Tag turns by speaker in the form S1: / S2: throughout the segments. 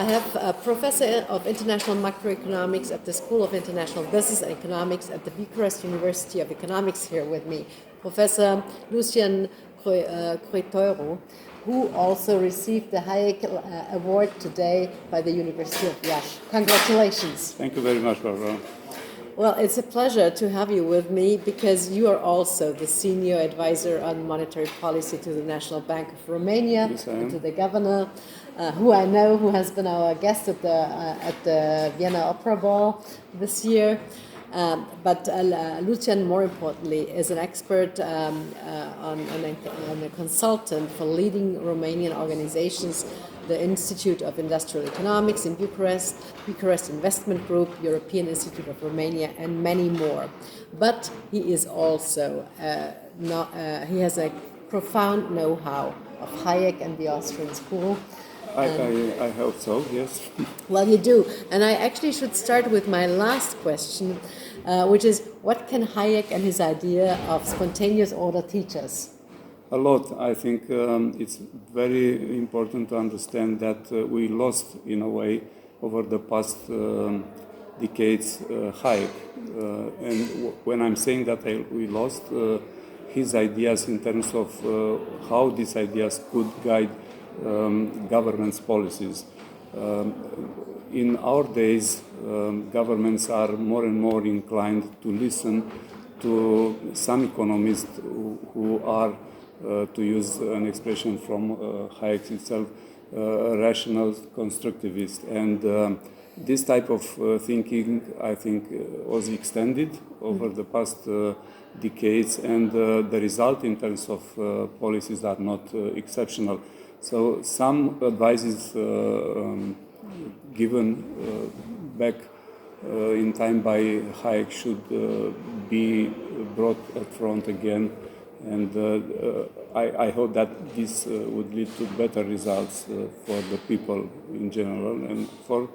S1: I have a professor of international macroeconomics at the School of International Business and Economics at the Bucharest University of Economics here with me, Professor Lucian Croitoru, who also received the Hayek Award today by the University of Iași. Congratulations.
S2: Thank you very much, Barbara.
S1: Well, it's a pleasure to have you with me because you are also the senior advisor on monetary policy to the National Bank of Romania,
S2: yes,
S1: and to the governor, who I know, who has been our guest at the Vienna Opera Ball this year. But Lucian, more importantly, is an expert and a consultant for leading Romanian organizations, the Institute of Industrial Economics in Bucharest, Bucharest Investment Group, European Institute of Romania, and many more. But he is also, he has a profound know-how of Hayek and the Austrian school.
S2: I hope so, yes.
S1: Well, you do. And I actually should start with my last question, which is, what can Hayek and his idea of spontaneous order teach us?
S2: A lot. I think it's very important to understand that we lost, in a way, over the past decades, Hayek. And when I'm saying that we lost his ideas in terms of how these ideas could guide government's policies. In our days, governments are more and more inclined to listen to some economists who are, to use an expression from Hayek itself, rational constructivist. And this type of thinking, I think, was extended over the past decades, and the result in terms of policies are not exceptional. So some advices given back in time by Hayek should be brought at front again, and I hope that this would lead to better results for the people in general and for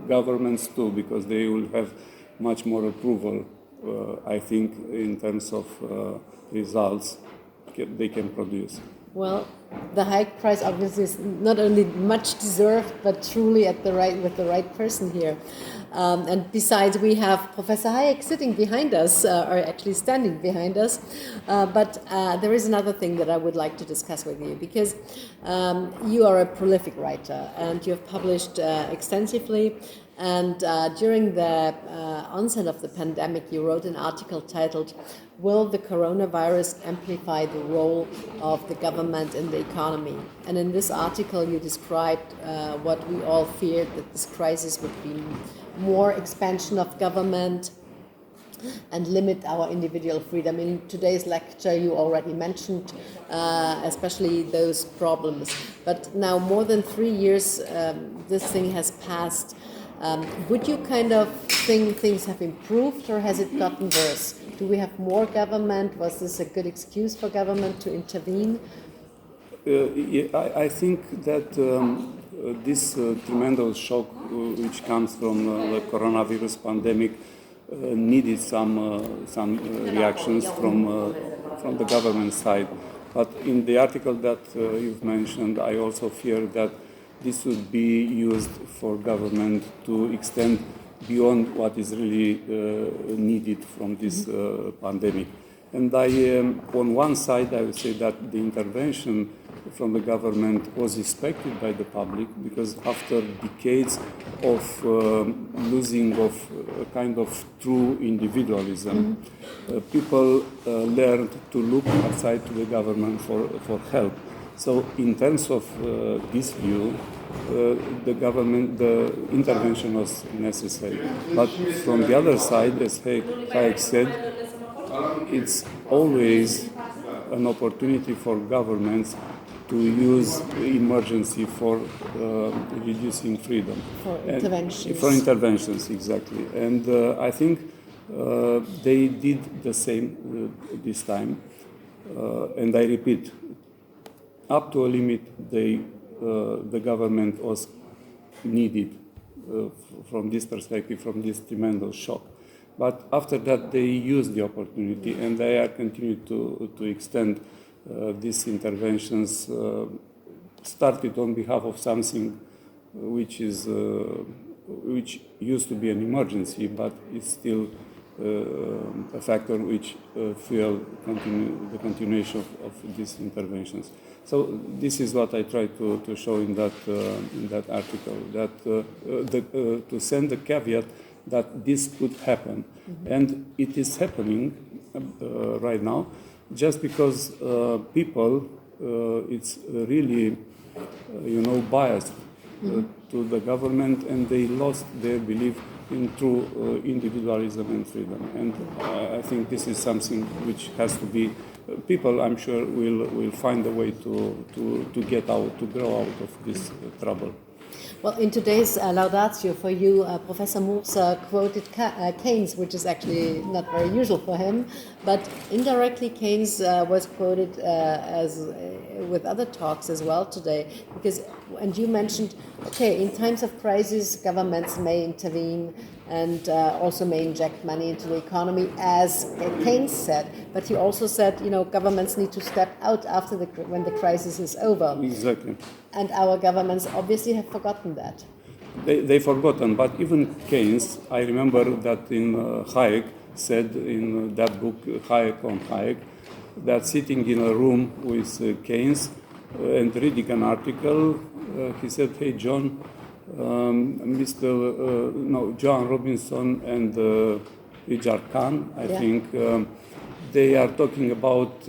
S2: governments too, because they will have much more approval, I think, in terms of results they can produce.
S1: Well, the Hayek Prize obviously is not only much deserved, but truly with the right person here. And besides, we have Professor Hayek sitting behind us, or actually standing behind us. But there is another thing that I would like to discuss with you, because you are a prolific writer and you have published extensively. And during the onset of the pandemic, you wrote an article titled, "Will the coronavirus amplify the role of the government in the economy?" And in this article, you described what we all feared, that this crisis would be more expansion of government and limit our individual freedom. In today's lecture, you already mentioned especially those problems. But now, more than 3 years, this thing has passed. Would you kind of think things have improved, or has it gotten worse? Do we have more government? Was this a good excuse for government to intervene?
S2: I think that this tremendous shock which comes from the coronavirus pandemic needed some reactions from the government side. But in the article that you've mentioned, I also fear that this would be used for government to extend beyond what is really needed from this pandemic. And on one side, I would say that the intervention from the government was expected by the public, because after decades of losing of a kind of true individualism, people learned to look outside to the government for help. So in terms of this view, the intervention was necessary. But from the other side, as Hayek said, it's always an opportunity for governments to use emergency for reducing freedom.
S1: For interventions.
S2: For interventions, exactly. And I think they did the same this time. And I repeat, up to a limit, the government was needed from this perspective, from this tremendous shock. But after that, they used the opportunity, and they are continued to extend these interventions, started on behalf of something which used to be an emergency, but it's still a factor which fuel the continuation of these interventions. So this is what I try to show in that article, that to send the caveat that this could happen, and it is happening right now, just because people it's really biased to the government, and they lost their belief in true individualism and freedom. And I think this is something which has to be. People, I'm sure, will find a way to get out, to grow out of this trouble.
S1: Well, in today's Laudatio for you, Professor Mursa quoted Keynes, which is actually not very usual for him, but indirectly Keynes was quoted with other talks as well today, and you mentioned, okay, in times of crisis, governments may intervene and also may inject money into the economy, as Keynes said, but he also said, governments need to step out after when the crisis is over.
S2: Exactly.
S1: And our governments obviously have forgotten that.
S2: They've forgotten, but even Keynes, I remember that in Hayek said in that book, Hayek on Hayek, that sitting in a room with Keynes and reading an article, he said, "Hey, John, John Robinson and Richard Kahn, I think, they are talking about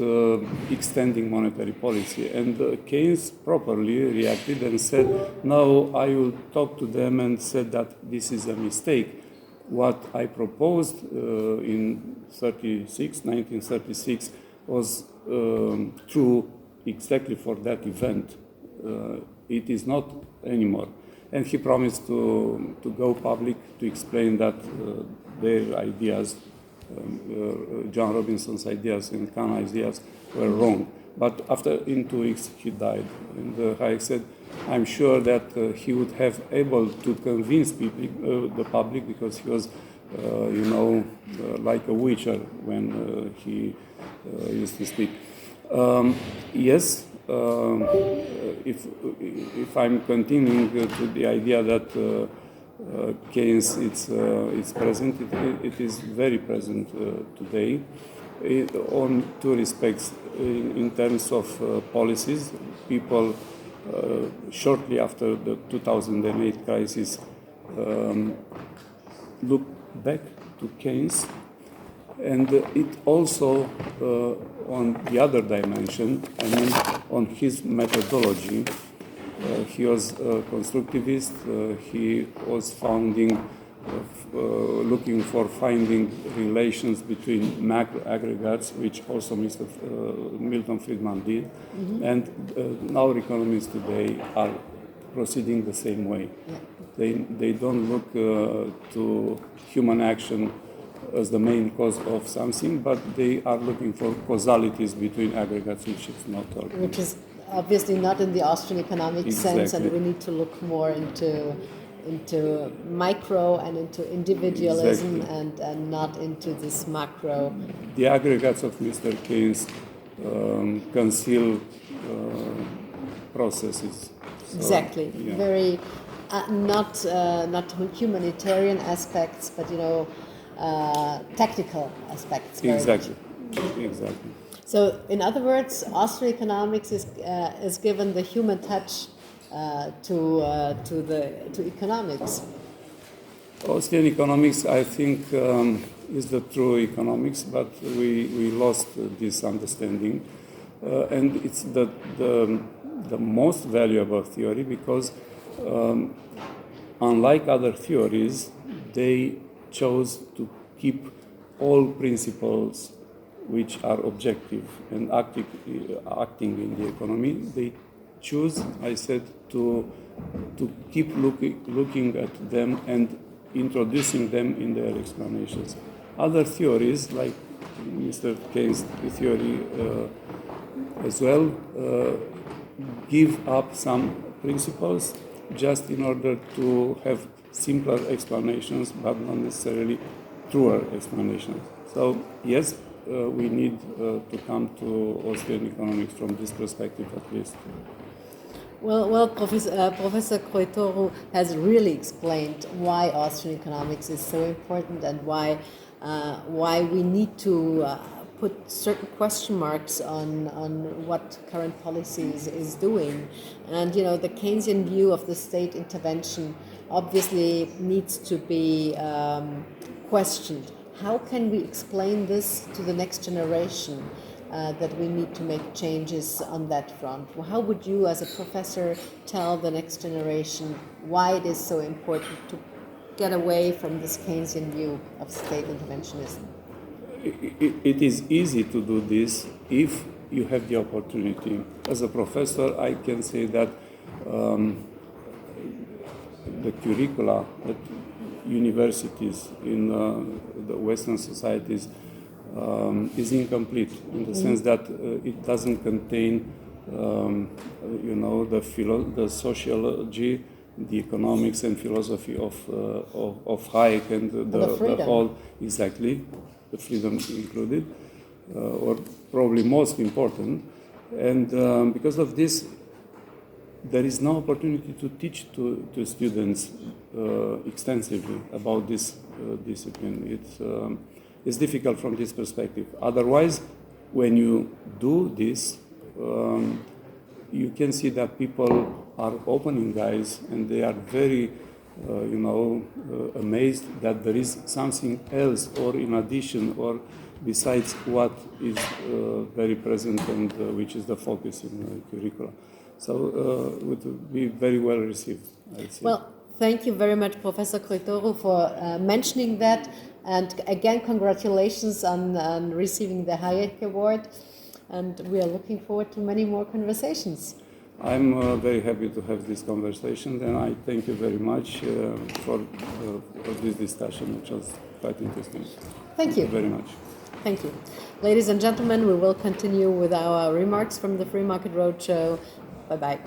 S2: extending monetary policy." And Keynes properly reacted and said, "No, I will talk to them," and said that this is a mistake. What I proposed in 1936, was true exactly for that event. It is not anymore. And he promised to go public to explain that their ideas, John Robinson's ideas and Kahn's ideas, were wrong. But in 2 weeks he died. And Hayek said, I'm sure that he would have able to convince the public, because he was, like a witcher when he used to speak. Yes. If I'm continuing to the idea that Keynes it's present, it is very present today on 2 respects. In terms of policies, people shortly after the 2008 crisis look back to Keynes, and it also on the other dimension, on his methodology. He was a constructivist. He was looking for finding relations between macro aggregates, which also Mr. Milton Friedman did. Mm-hmm. And now economists today are proceeding the same way. Yeah. They don't look to human action as the main cause of something, but they are looking for causalities between aggregates, which is not organic.
S1: Which is obviously not in the Austrian economics sense, and we need to look more into micro and into individualism, and not into this macro.
S2: The aggregates of Mr. Keynes conceal processes. So,
S1: exactly. Yeah. Very not humanitarian aspects, but technical aspects.
S2: Exactly.
S1: So, in other words, Austrian economics is given the human touch to economics.
S2: Austrian economics, I think, is the true economics, but we lost this understanding, and it's the most valuable theory, because unlike other theories, they chose to keep all principles which are objective and acting in the economy. They choose, I said, to keep looking at them and introducing them in their explanations. Other theories, like Mr. Keynes' theory as well, give up some principles just in order to have simpler explanations, but not necessarily truer explanations. So, yes, we need to come to Austrian economics from this perspective at least.
S1: Professor Croitoru has really explained why Austrian economics is so important and why we need to put certain question marks on what current policies is doing. And the Keynesian view of the state intervention obviously needs to be questioned. How can we explain this to the next generation? That we need to make changes on that front. How would you, as a professor, tell the next generation why it is so important to get away from this Keynesian view of state interventionism?
S2: It is easy to do this if you have the opportunity. As a professor, I can say that the curricula at universities in the Western societies is incomplete in the sense that it doesn't contain, the sociology, the economics and philosophy of Hayek and the whole, exactly, the freedom included, or probably most important. And because of this, there is no opportunity to teach to students extensively about this discipline. It's difficult from this perspective. Otherwise, when you do this, you can see that people are opening eyes and they are very, amazed that there is something else or in addition or besides what is very present and which is the focus in the curricula. So it would be very well received, I'd say.
S1: Well, thank you very much, Professor Croitoru, for mentioning that. And again, congratulations on receiving the Hayek Award. And we are looking forward to many more conversations.
S2: I'm very happy to have this conversation, and I thank you very much for this discussion, which was quite interesting.
S1: Thank you
S2: very much.
S1: Thank you. Ladies and gentlemen, we will continue with our remarks from the Free Market Roadshow. Bye-bye.